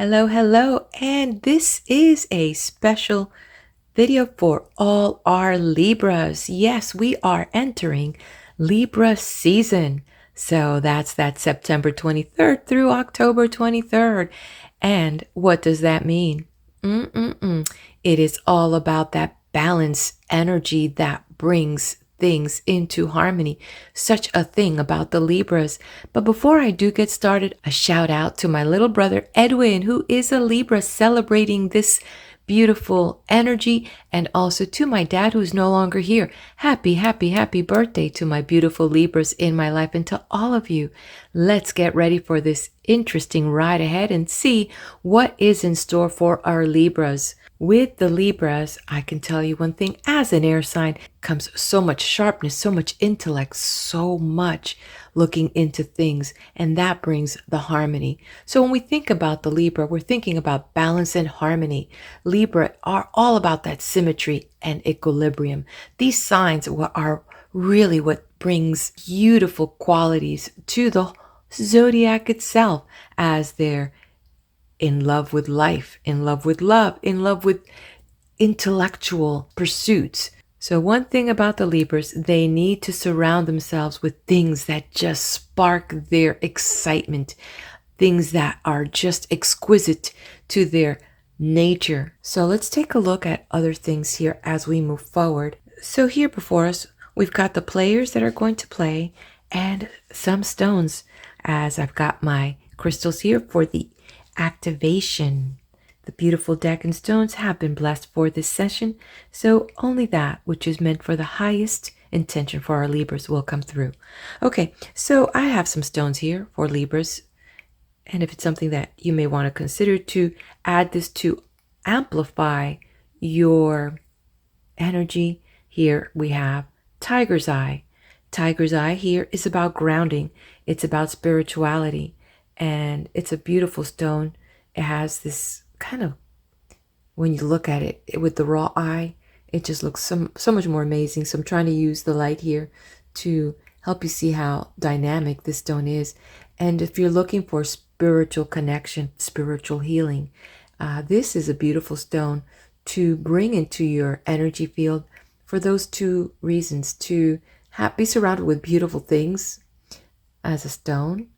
Hello, hello, and this is a special video for all our Libras. Yes, we are entering Libra season. So that's that September 23rd through October 23rd. And what does that mean? It is all about that balance energy that brings things into harmony. Such a thing about the Libras. But before I do get started, a shout out to my little brother Edwin, who is a Libra, celebrating this beautiful energy, and also to my dad who's no longer here. Happy, happy, happy birthday to my beautiful Libras in my life, and to all of you. Let's get ready for this interesting ride ahead and see what is in store for our Libras. With the Libras, I can tell you one thing: as an air sign comes so much sharpness, so much intellect, so much looking into things, and that brings the harmony. So when we think about the Libra, we're thinking about balance and harmony. Libra are all about that symmetry and equilibrium. These signs are really what brings beautiful qualities to the zodiac itself, as they're in love with life, in love with love, in love with intellectual pursuits. So one thing about the Libras, they need to surround themselves with things that just spark their excitement, things that are just exquisite to their nature. So let's take a look at other things here as we move forward. So here before us, we've got the players that are going to play and some stones, as I've got my crystals here for the activation. The beautiful deck and stones have been blessed for this session, so only that which is meant for the highest intention for our Libras will come through. Okay, so I have some stones here for Libras, and if it's something that you may want to consider to add this to amplify your energy, here we have Tiger's Eye. Tiger's Eye here is about grounding. It's about spirituality, and it's a beautiful stone. It has this kind of, when you look at it with the raw eye, it just looks so much more amazing. So I'm trying to use the light here to help you see how dynamic this stone is. And if you're looking for spiritual connection, spiritual healing, this is a beautiful stone to bring into your energy field for those two reasons: to be surrounded with beautiful things as a stone,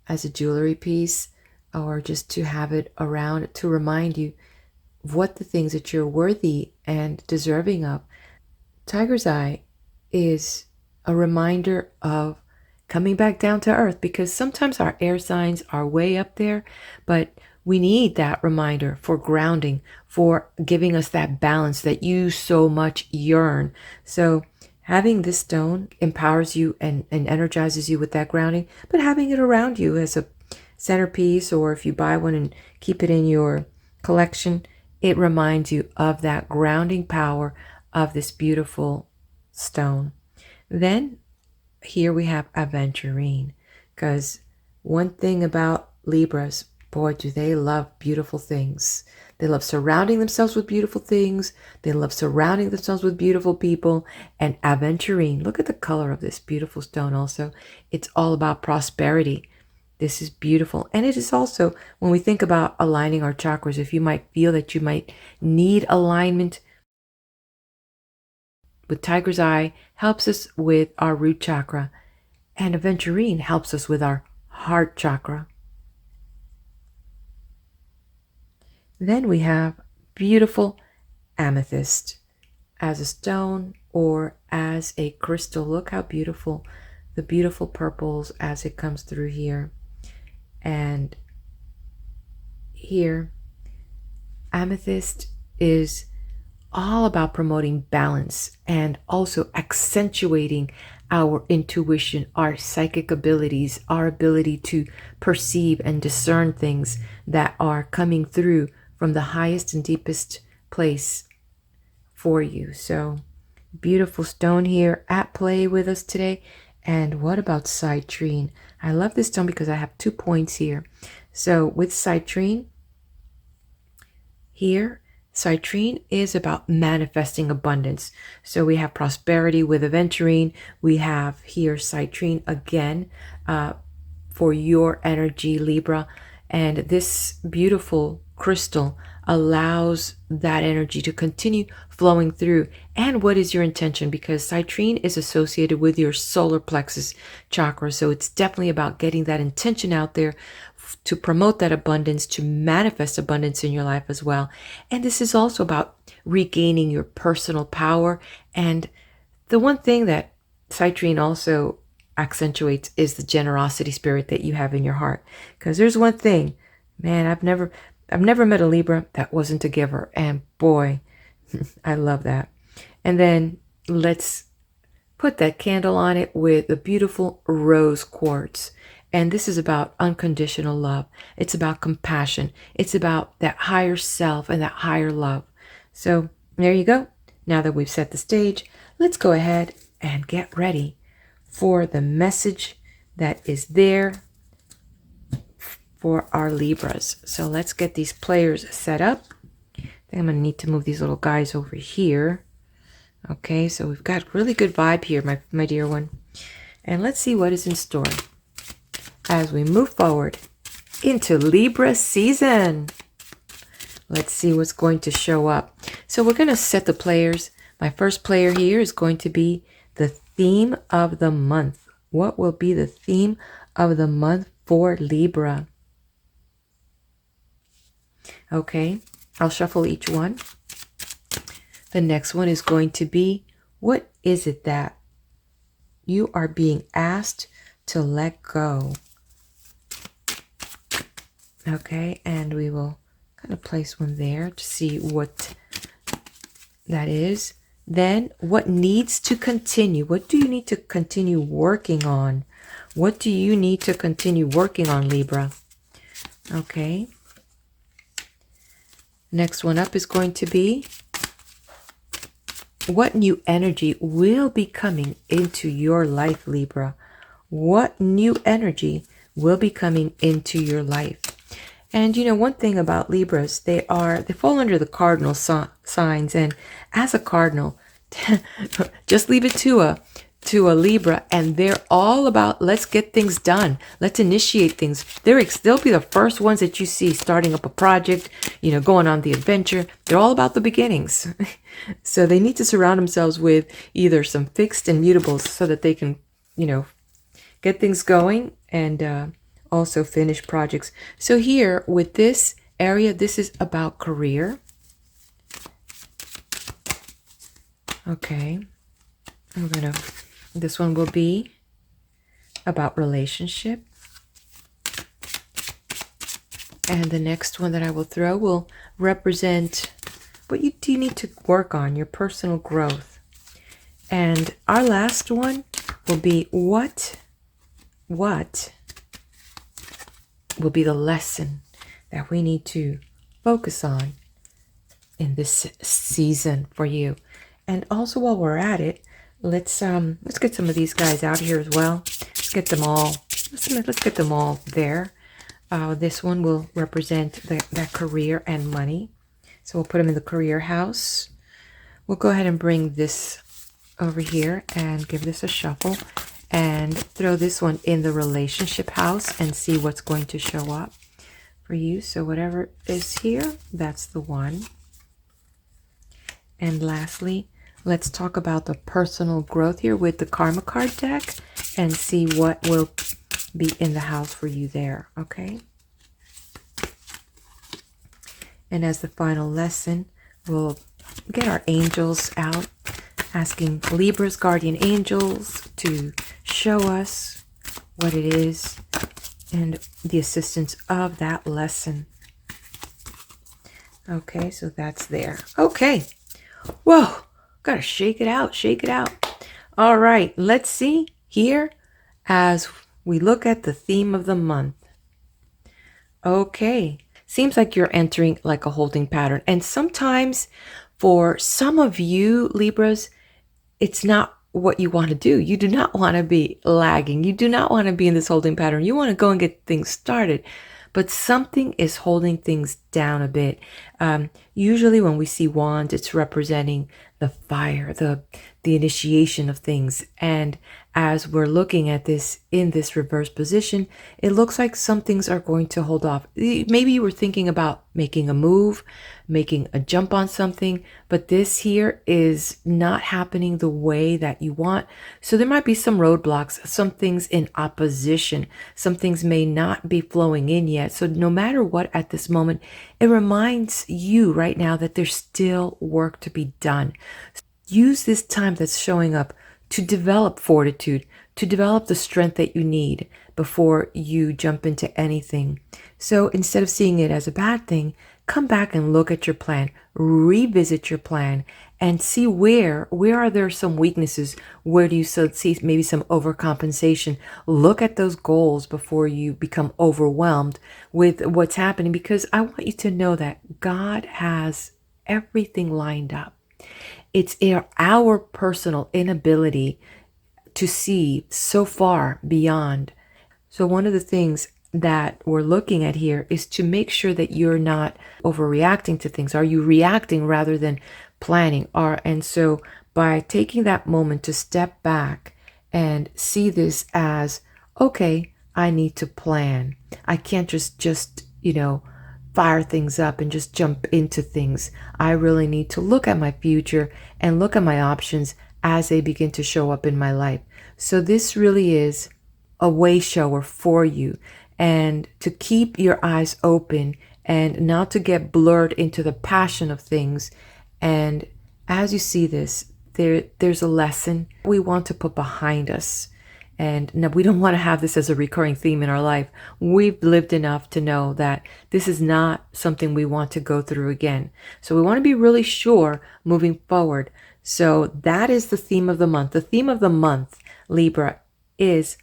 as a jewelry piece, or just to have it around to remind you of what the things that you're worthy and deserving of. Tiger's Eye is a reminder of coming back down to earth, because sometimes our air signs are way up there, but we need that reminder for grounding, for giving us that balance that you so much yearn. So having this stone empowers you and energizes you with that grounding, but having it around you as a centerpiece, or if you buy one and keep it in your collection, it reminds you of that grounding power of this beautiful stone. Then here we have Aventurine, because one thing about Libras, boy, do they love beautiful things. They love surrounding themselves with beautiful things. They love surrounding themselves with beautiful people. And Aventurine, look at the color of this beautiful stone also. It's all about prosperity. This is beautiful. And it is also, when we think about aligning our chakras, if you might feel that you might need alignment, with Tiger's Eye helps us with our root chakra, and Aventurine helps us with our heart chakra. Then we have beautiful amethyst as a stone or as a crystal. Look how beautiful, the beautiful purples as it comes through here. And here, amethyst is all about promoting balance and also accentuating our intuition, our psychic abilities, our ability to perceive and discern things that are coming through from the highest and deepest place for you. So beautiful stone here at play with us today. And what about citrine? I love this stone because I have 2 points here. So with citrine, here, citrine is about manifesting abundance. So we have prosperity with aventurine. We have here citrine again for your energy, Libra. And this beautiful crystal allows that energy to continue flowing through. And what is your intention? Because citrine is associated with your solar plexus chakra. So it's definitely about getting that intention out there to promote that abundance, to manifest abundance in your life as well. And this is also about regaining your personal power. And the one thing that citrine also accentuates is the generosity spirit that you have in your heart. Because there's one thing, man, I've never met a Libra that wasn't a giver. And boy, I love that. And then let's put that candle on it with the beautiful rose quartz. And this is about unconditional love. It's about compassion. It's about that higher self and that higher love. So there you go. Now that we've set the stage, let's go ahead and get ready for the message that is there for our Libras. So let's get these players set up. I think I'm going to need to move these little guys over here. Okay, so we've got really good vibe here, my dear one. And let's see what is in store as we move forward into Libra season. Let's see what's going to show up. So we're going to set the players. My first player here is going to be the theme of the month. What will be the theme of the month for Libra? Okay, I'll shuffle each one. The next one is going to be, what is it that you are being asked to let go? Okay, and we will kind of place one there to see what that is. Then what needs to continue? What do you need to continue working on? What do you need to continue working on, Libra? Okay. Next one up is going to be, what new energy will be coming into your life, Libra? What new energy will be coming into your life? And you know, one thing about Libras, they fall under the cardinal signs. And as a cardinal, just leave it to a Libra, and they're all about, let's get things done. Let's initiate things. They'll be the first ones that you see starting up a project, you know, going on the adventure. They're all about the beginnings. So they need to surround themselves with either some fixed and mutables so that they can, you know, get things going and also finish projects. So here with this area, this is about career. Okay. This one will be about relationship. And the next one that I will throw will represent what you do need to work on, your personal growth. And our last one will be what will be the lesson that we need to focus on in this season for you. And also while we're at it, let's get some of these guys out here as well. Let's get them all. Let's get them all there. This one will represent that career and money. So we'll put them in the career house. We'll go ahead and bring this over here and give this a shuffle and throw this one in the relationship house and see what's going to show up for you. So whatever is here, that's the one. And lastly, let's talk about the personal growth here with the Karma card deck and see what will be in the house for you there, okay? And as the final lesson, we'll get our angels out, asking Libra's guardian angels to show us what it is and the assistance of that lesson. Okay, so that's there. Okay. Whoa, gotta shake it out, shake it out. All right, let's see here as we look at the theme of the month. Okay, seems like you're entering like a holding pattern. And sometimes for some of you Libras, it's not what you want to do. You do not want to be lagging. You do not want to be in this holding pattern. You want to go and get things started. But something is holding things down a bit. Usually when we see wands, it's representing the fire, the initiation of things. And as we're looking at this in this reverse position, it looks like some things are going to hold off. Maybe you were thinking about making a move, making a jump on something, but this here is not happening the way that you want. So there might be some roadblocks, some things in opposition, some things may not be flowing in yet. So no matter what at this moment, it reminds you right now that there's still work to be done. Use this time that's showing up to develop fortitude, to develop the strength that you need before you jump into anything. So instead of seeing it as a bad thing, come back and look at your plan, revisit your plan, and see where are there some weaknesses? Where do you see maybe some overcompensation? Look at those goals before you become overwhelmed with what's happening, because I want you to know that God has everything lined up. It's our personal inability to see so far beyond. So one of the things that we're looking at here is to make sure that you're not overreacting to things. Are you reacting rather than planning? And so by taking that moment to step back and see this as, okay, I need to plan. I can't just fire things up and just jump into things. I really need to look at my future and look at my options as they begin to show up in my life. So this really is a way shower for you, and to keep your eyes open and not to get blurred into the passion of things. And as you see this, there's a lesson we want to put behind us. And now we don't want to have this as a recurring theme in our life. We've lived enough to know that this is not something we want to go through again. So we want to be really sure moving forward. So that is the theme of the month. The theme of the month, Libra, is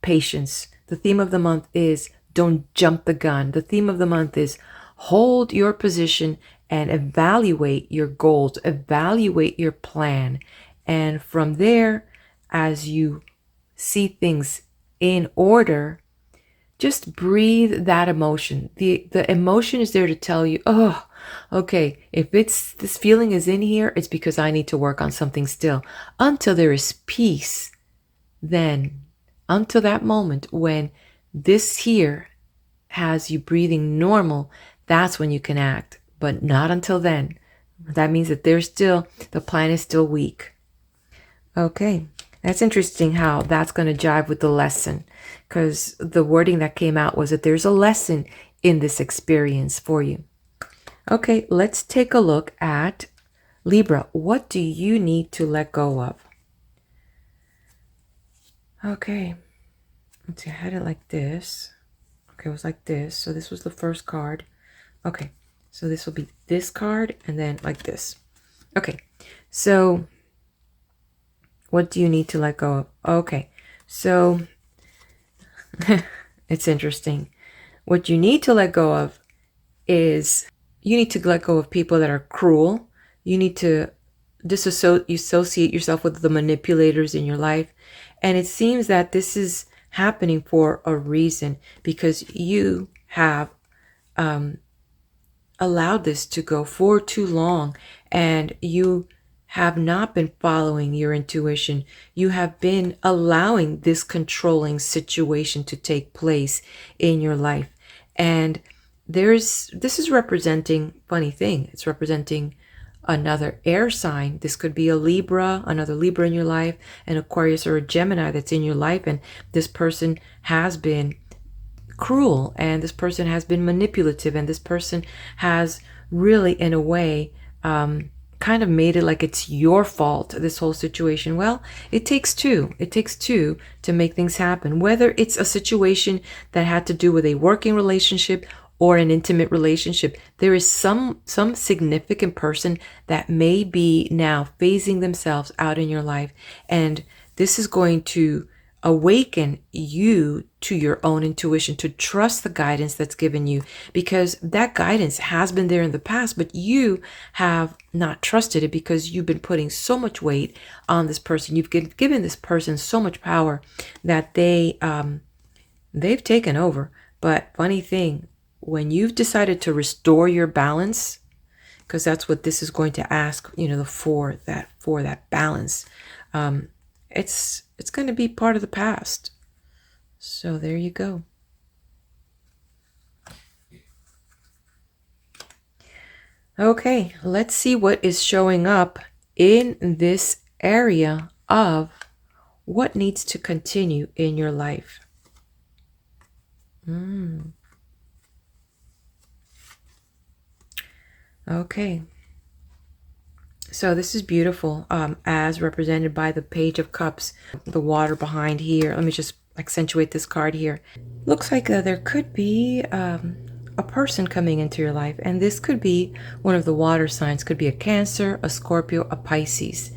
patience. The theme of the month is don't jump the gun. The theme of the month is hold your position and evaluate your goals, evaluate your plan. And from there, as you see things in order, just breathe that emotion. The emotion is there to tell you, oh, okay, if it's this feeling is in here, it's because I need to work on something still. Until there is peace, then until that moment when this here has you breathing normal, that's when you can act. But not until then. That means that the plan is still weak. Okay. That's interesting how that's going to jive with the lesson, because the wording that came out was that there's a lesson in this experience for you. Okay, let's take a look at Libra. What do you need to let go of? Okay, let's see, I had it like this. Okay, it was like this. So this was the first card. Okay, so this will be this card and then like this. Okay, so what do you need to let go of? Okay, so it's interesting. What you need to let go of is you need to let go of people that are cruel. You need to disassociate yourself with the manipulators in your life. And it seems that this is happening for a reason, because you have allowed this to go for too long, and you have not been following your intuition. You have been allowing this controlling situation to take place in your life. And this is representing, funny thing, it's representing another air sign. This could be a Libra, another Libra in your life, an Aquarius or a Gemini that's in your life. And this person has been cruel, and this person has been manipulative, and this person has really, in a way, kind of made it like it's your fault, this whole situation. Well, it takes two. It takes two to make things happen. Whether it's a situation that had to do with a working relationship or an intimate relationship, there is some significant person that may be now phasing themselves out in your life. And this is going to awaken you to your own intuition, to trust the guidance that's given you, because that guidance has been there in the past, but you have not trusted it because you've been putting so much weight on this person. You've given this person so much power that they've taken over. But funny thing, when you've decided to restore your balance, because that's what this is going to ask, for that balance, it's going to be part of the past. So there you go. Okay, let's see what is showing up in this area of what needs to continue in your life. Okay. So this is beautiful, as represented by the Page of Cups, the water behind here. Let me just accentuate this card here. Looks like there could be a person coming into your life, and this could be one of the water signs. Could be a Cancer, a Scorpio, a Pisces.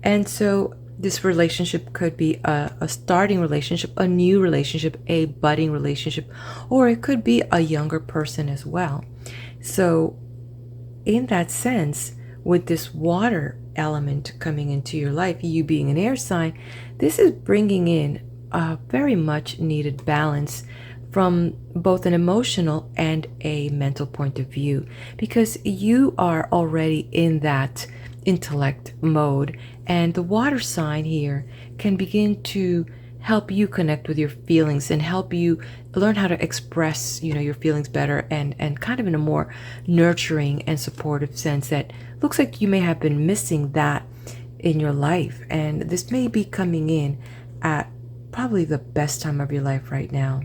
And so this relationship could be a starting relationship, a new relationship, a budding relationship, or it could be a younger person as well. So in that sense, with this water element coming into your life, you being an air sign, this is bringing in a very much needed balance from both an emotional and a mental point of view, because you are already in that intellect mode, and the water sign here can begin to help you connect with your feelings and help you learn how to express, your feelings better, and kind of in a more nurturing and supportive sense that looks like you may have been missing that in your life. And this may be coming in at probably the best time of your life right now.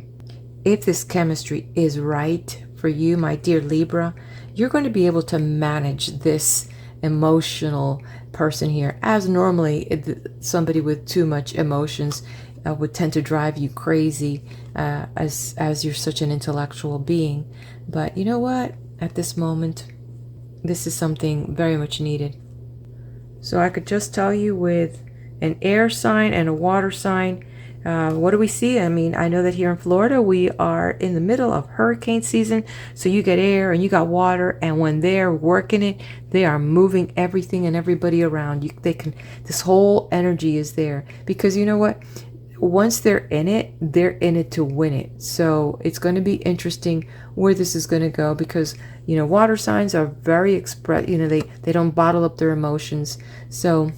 If this chemistry is right for you, my dear Libra, you're going to be able to manage this emotional person here, as normally somebody with too much emotions would tend to drive you crazy, as you're such an intellectual being. But you know what? At this moment, this is something very much needed. So I could just tell you, with an air sign and a water sign, what do we see? I mean, I know that here in Florida, we are in the middle of hurricane season. So you get air and you got water. And when they're working it, they are moving everything and everybody around. This whole energy is there. Because you know what? Once they're in it to win it. So it's going to be interesting where this is going to go, because, water signs are very they don't bottle up their emotions. So,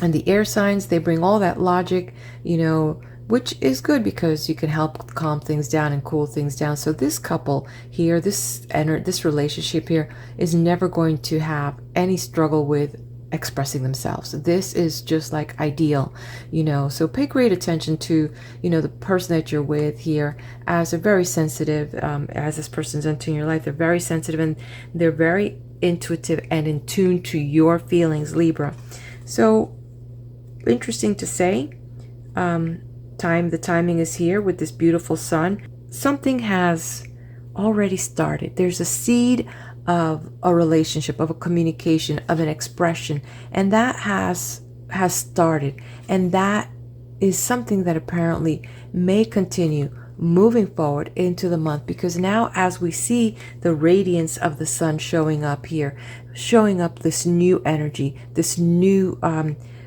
and the air signs, they bring all that logic, which is good because you can help calm things down and cool things down. So this couple here, this relationship here is never going to have any struggle with expressing themselves. This is just like ideal, so pay great attention to, the person that you're with here, as they're very sensitive, as this person's entering your life. They're very sensitive and they're very intuitive and in tune to your feelings, Libra. So interesting to say, the timing is here with this beautiful sun. Something has already started. There's a seed of a relationship, of a communication, of an expression, and that has started, and that is something that apparently may continue moving forward into the month, because now, as we see the radiance of the sun showing up here, showing up this new energy, this new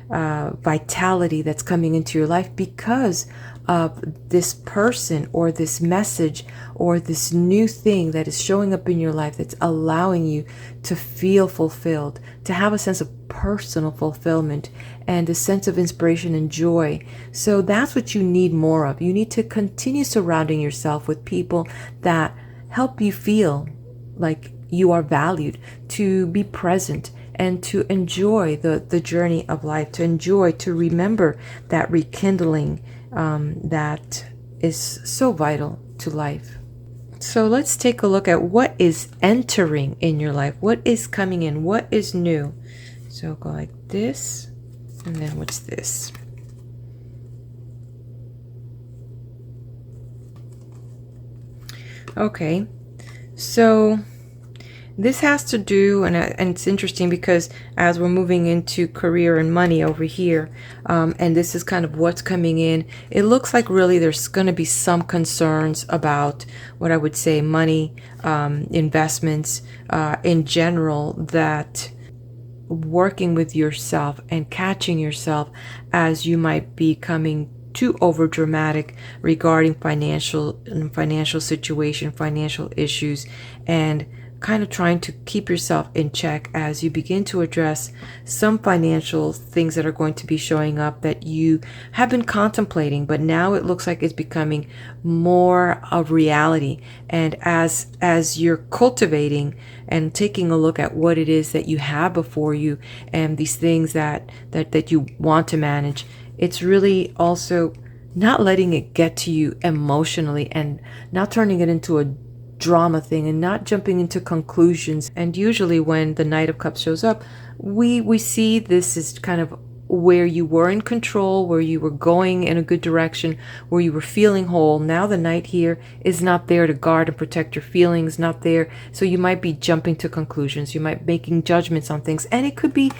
vitality that's coming into your life because of this person or this message or this new thing that is showing up in your life, that's allowing you to feel fulfilled, to have a sense of personal fulfillment and a sense of inspiration and joy. So that's what you need more of. You need to continue surrounding yourself with people that help you feel like you are valued, to be present, and to enjoy the journey of life, to remember that rekindling that is so vital to life. So let's take a look at what is entering in your life, what is coming in, what is new. So go like this, and then what's this? Okay, so this has to do, and it's interesting because as we're moving into career and money over here, and this is kind of what's coming in, it looks like really there's going to be some concerns about what I would say money, investments in general, that working with yourself and catching yourself as you might be coming too over dramatic regarding financial situation, financial issues, and kind of trying to keep yourself in check as you begin to address some financial things that are going to be showing up that you have been contemplating, but now it looks like it's becoming more of reality. And as you're cultivating and taking a look at what it is that you have before you and these things that you want to manage, it's really also not letting it get to you emotionally and not turning it into a drama thing and not jumping into conclusions. And usually when the Knight of Cups shows up, we see this as kind of where you were in control, where you were going in a good direction, where you were feeling whole. Now the Knight here is not there to guard and protect your feelings, not there. So you might be jumping to conclusions. You might be making judgments on things. And it could be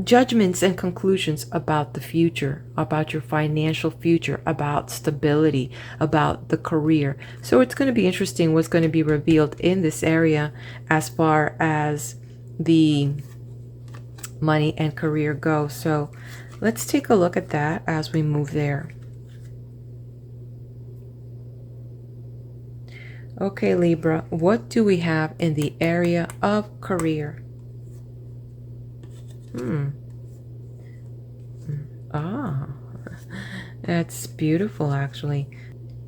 judgments and conclusions about the future, about your financial future, about stability, about the career. So it's going to be interesting what's going to be revealed in this area as far as the money and career go. So let's take a look at that as we move there. Okay, Libra, what do we have in the area of career? That's beautiful, actually.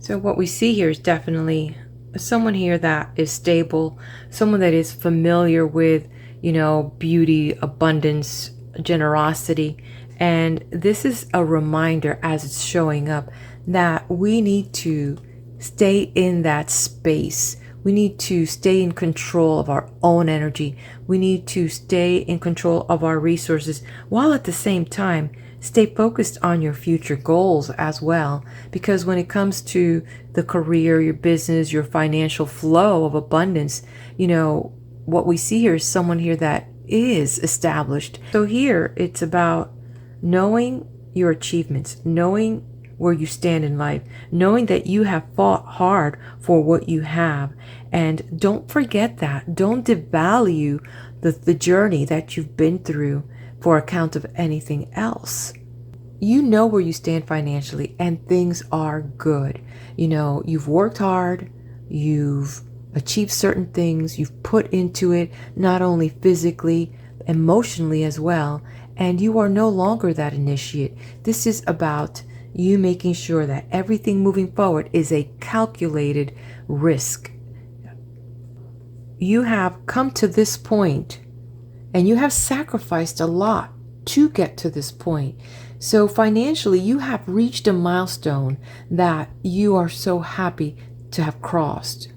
So what we see here is definitely someone here that is stable, someone that is familiar with, beauty, abundance, generosity. And this is a reminder as it's showing up that we need to stay in that space. We need to stay in control of our own energy. We need to stay in control of our resources while at the same time stay focused on your future goals as well. Because when it comes to the career, your business, your financial flow of abundance, what we see here is someone here that is established. So here it's about knowing your achievements, knowing where you stand in life, knowing that you have fought hard for what you have. And don't forget that. Don't devalue the journey that you've been through for account of anything else. You know where you stand financially and things are good. You've worked hard, you've achieved certain things, you've put into it, not only physically, emotionally as well, and you are no longer that initiate. This is about you making sure that everything moving forward is a calculated risk. You have come to this point and you have sacrificed a lot to get to this point. So financially, you have reached a milestone that you are so happy to have crossed.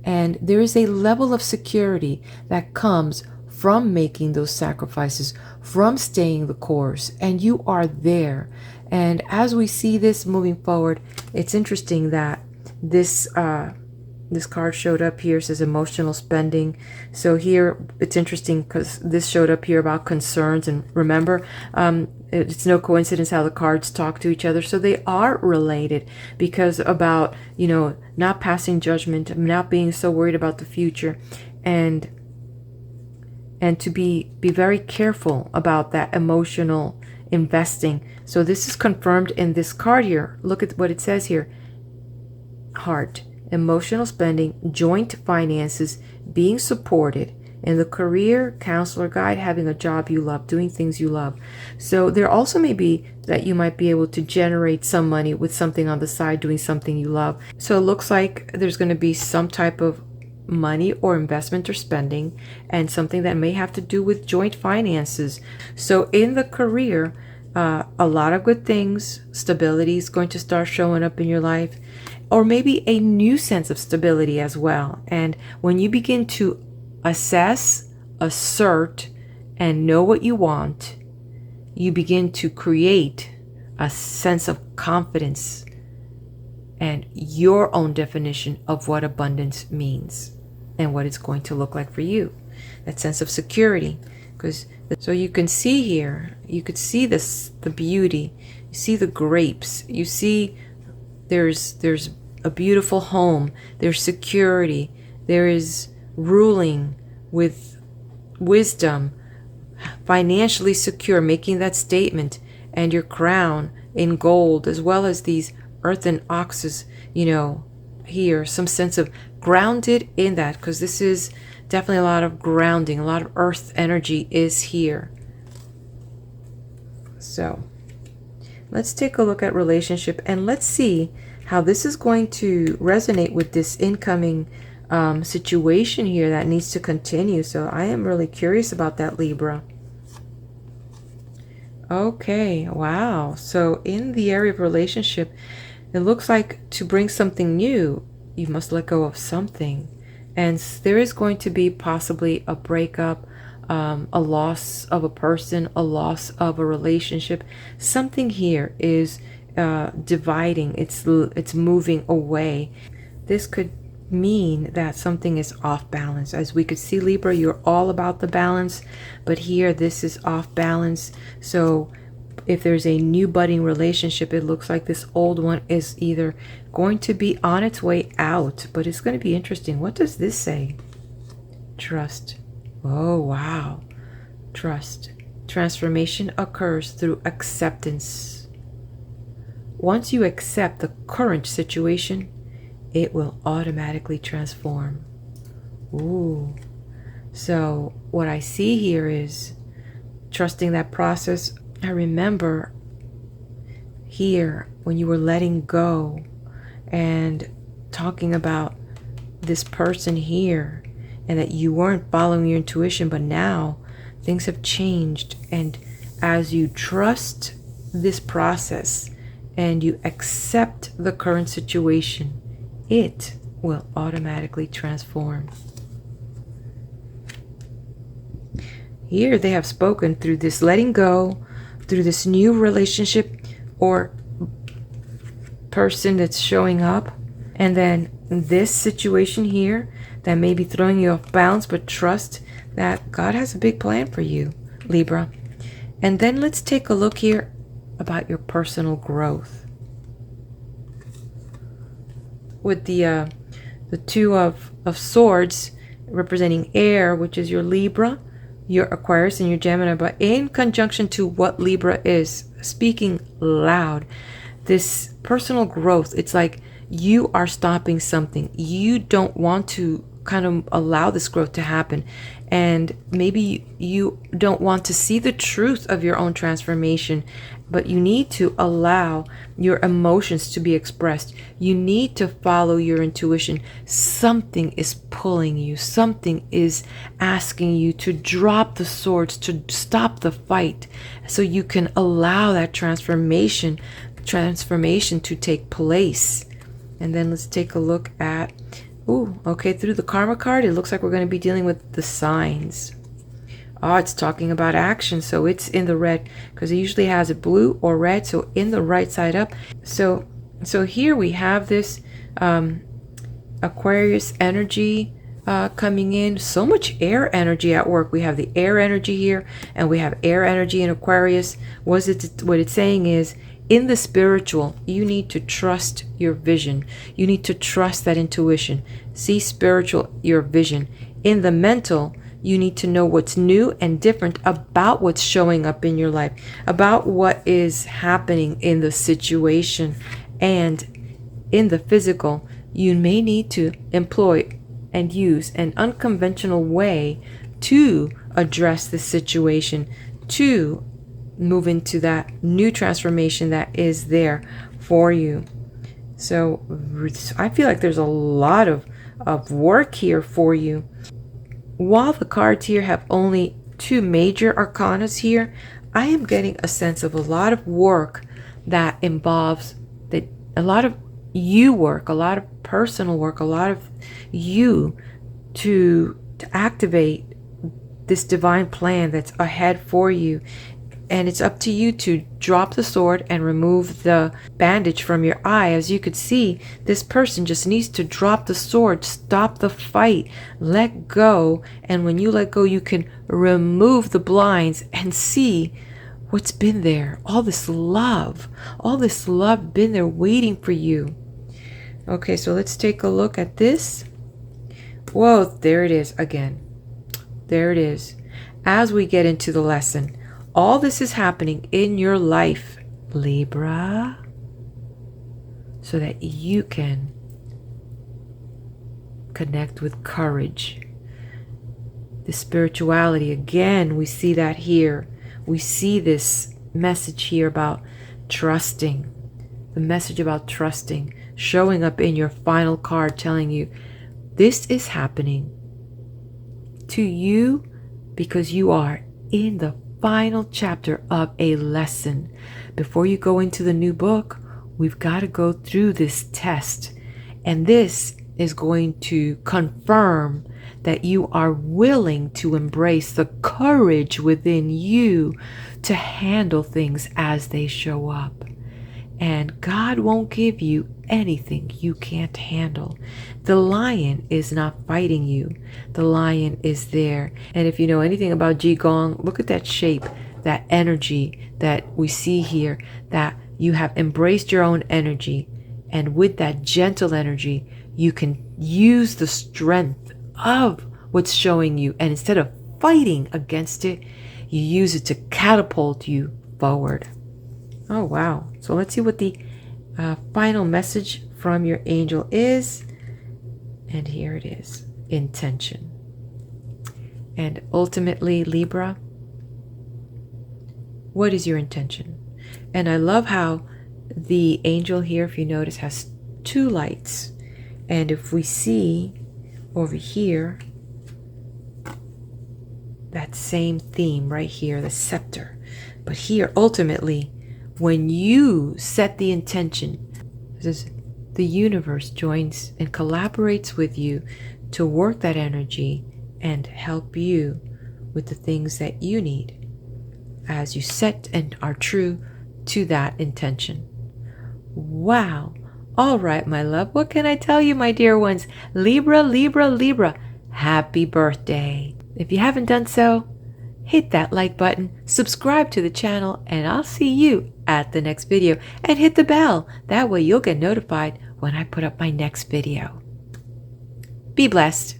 And there is a level of security that comes from making those sacrifices, from staying the course, and you are there. And as we see this moving forward, it's interesting that this card showed up here, says emotional spending. So here it's interesting because this showed up here about concerns. And remember, it's no coincidence how the cards talk to each other. So they are related, because about, not passing judgment, not being so worried about the future, and to be very careful about that emotional investing. So this is confirmed in this card here. Look at what it says here. Heart, emotional spending, joint finances, being supported in the career, counselor guide, having a job you love, doing things you love. So there also may be that you might be able to generate some money with something on the side, doing something you love. So it looks like there's going to be some type of money or investment or spending, and something that may have to do with joint finances. So in the career, a lot of good things, stability is going to start showing up in your life, or maybe a new sense of stability as well. And when you begin to assess, assert, and know what you want, you begin to create a sense of confidence and your own definition of what abundance means and what it's going to look like for you. That sense of security. So you can see here, you could see this, the beauty, you see the grapes, you see there's a beautiful home, there's security, there is ruling with wisdom, financially secure, making that statement, and your crown in gold, as well as these earthen oxes, here, some sense of grounded in that, because this is definitely a lot of grounding, a lot of earth energy is here. So let's take a look at relationship and let's see how this is going to resonate with this incoming situation here that needs to continue. So I am really curious about that, Libra. Okay, wow. So in the area of relationship, it looks like to bring something new, you must let go of something. And there is going to be possibly a breakup, a loss of a person, a loss of a relationship. Something here is dividing. It's moving away. This could mean that something is off balance. As we could see, Libra, you're all about the balance, but here this is off balance. So if there's a new budding relationship, it looks like this old one is either going to be on its way out, but it's going to be interesting. What does this say? Trust. Oh, wow. Trust. Transformation occurs through acceptance. Once you accept the current situation, it will automatically transform. Ooh. So what I see here is trusting that process. I remember here when you were letting go and talking about this person here and that you weren't following your intuition, but now things have changed. And as you trust this process and you accept the current situation, it will automatically transform. Here they have spoken through this letting go, through this new relationship or person that's showing up, and then this situation here that may be throwing you off balance, but trust that God has a big plan for you, Libra. And then let's take a look here about your personal growth. With the two of swords representing air, which is your Libra, your Aquarius, and your Gemini, but in conjunction to what Libra is speaking loud, this personal growth, it's like you are stopping something. You don't want to kind of allow this growth to happen. And maybe you don't want to see the truth of your own transformation, but you need to allow your emotions to be expressed. You need to follow your intuition. Something is pulling you. Something is asking you to drop the swords, to stop the fight, so you can allow that transformation to take place. And then let's take a look at, through the karma card, it looks like we're going to be dealing with the signs. Oh, it's talking about action, so it's in the red because it usually has a blue or red, so in the right side up. So here we have this Aquarius energy coming in. So much air energy at work. We have the air energy here, and we have air energy in Aquarius. What it's saying is, in the spiritual, you need to trust your vision. You need to trust that intuition. See spiritual, your vision. In the mental, you need to know what's new and different about what's showing up in your life, about what is happening in the situation. And in the physical, you may need to employ and use an unconventional way to address the situation, to move into that new transformation that is there for you. So I feel like there's a lot of work here for you. While the cards here have only two major arcanas here, I am getting a sense of a lot of work that involves a lot of you work, a lot of personal work, a lot of you to activate this divine plan that's ahead for you. And it's up to you to drop the sword and remove the bandage from your eye. As you could see, this person just needs to drop the sword, stop the fight, let go. And when you let go, you can remove the blinds and see what's been there. All this love been there waiting for you. Okay, so let's take a look at this. Whoa, there it is again. There it is. As we get into the lesson, all this is happening in your life, Libra, so that you can Connect with courage. The spirituality, again, we see that here. We see this message here about trusting. The message about trusting showing up in your final card telling you this is happening to you because you are in the final chapter of a lesson. Before you go into the new book, we've got to go through this test. And this is going to confirm that you are willing to embrace the courage within you to handle things as they show up. And God won't give you anything you can't handle. The lion is not fighting you. The lion is there. And if you know anything about Qigong, look at that shape, that energy that we see here, that you have embraced your own energy. And with that gentle energy, you can use the strength of what's showing you. And instead of fighting against it, you use it to catapult you forward. Oh, wow. So let's see what the final message from your angel is. And here it is, intention. And ultimately, Libra, what is your intention? And I love how the angel here, if you notice, has two lights. And if we see over here, that same theme right here, the scepter. But here, ultimately, when you set the intention, the universe joins and collaborates with you to work that energy and help you with the things that you need as you set and are true to that intention. Wow. All right, my love. What can I tell you, my dear ones? Libra, Libra, Libra. Happy birthday. If you haven't done so, hit that like button, subscribe to the channel, and I'll see you at the next video. And hit the bell. That way you'll get notified when I put up my next video. Be blessed.